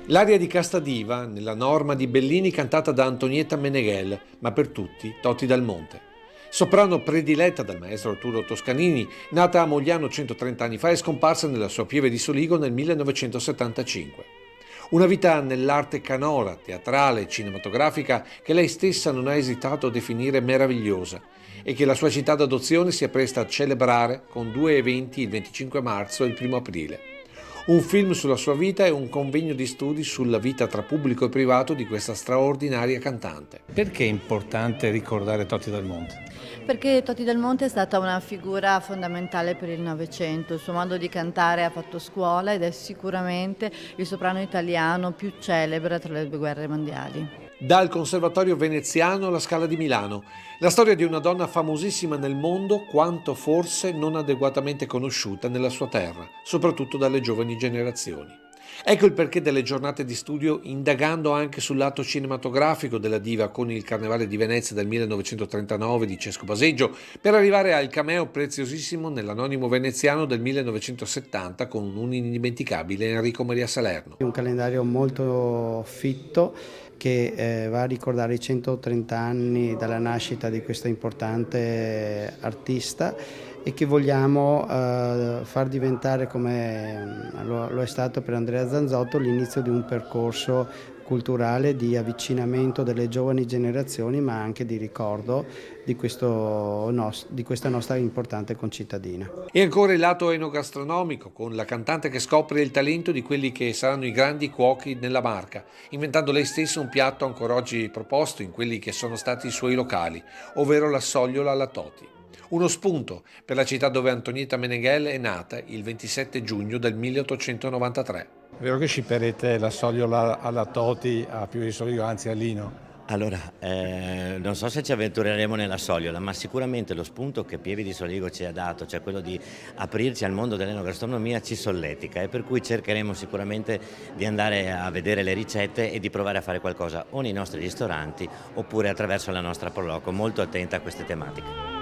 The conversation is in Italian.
L'aria di Casta Diva, nella norma di Bellini cantata da Antonietta Meneghel, ma per tutti Toti Dal Monte. Soprano prediletta dal maestro Arturo Toscanini, nata a Mogliano 130 anni fa e scomparsa nella sua pieve di Soligo nel 1975. Una vita nell'arte canora, teatrale e cinematografica che lei stessa non ha esitato a definire meravigliosa e che la sua città d'adozione si appresta a celebrare con due eventi il 25 marzo e il 1 aprile. Un film sulla sua vita e un convegno di studi sulla vita tra pubblico e privato di questa straordinaria cantante. Perché è importante ricordare Totti Dal Monte? Perché Toti Del Monte è stata una figura fondamentale per il Novecento, il suo modo di cantare ha fatto scuola ed è sicuramente il soprano italiano più celebre tra le due guerre mondiali. Dal Conservatorio Veneziano alla Scala di Milano, la storia di una donna famosissima nel mondo quanto forse non adeguatamente conosciuta nella sua terra, soprattutto dalle giovani generazioni. Ecco il perché delle giornate di studio, indagando anche sul lato cinematografico della diva con il Carnevale di Venezia del 1939 di Cesco Baseggio, per arrivare al cameo preziosissimo nell'Anonimo veneziano del 1970 con un indimenticabile Enrico Maria Salerno. Un calendario molto fitto che va a ricordare i 130 anni dalla nascita di questa importante artista e che vogliamo far diventare, come lo è stato per Andrea Zanzotto, l'inizio di un percorso culturale di avvicinamento delle giovani generazioni, ma anche di ricordo di questa nostra importante concittadina. E ancora il lato enogastronomico, con la cantante che scopre il talento di quelli che saranno i grandi cuochi nella Marca, inventando lei stessa un piatto ancora oggi proposto in quelli che sono stati i suoi locali, ovvero la sogliola alla Toti. Uno spunto per la città dove Antonietta Meneghel è nata il 27 giugno del 1893. È vero che sciperete la sogliola alla Toti a Pieve di Soligo, anzi a Lino? Allora, non so se ci avventureremo nella sogliola, ma sicuramente lo spunto che Pieve di Soligo ci ha dato, cioè quello di aprirci al mondo dell'enogastronomia, ci solletica e per cui cercheremo sicuramente di andare a vedere le ricette e di provare a fare qualcosa o nei nostri ristoranti oppure attraverso la nostra Proloco, molto attenta a queste tematiche.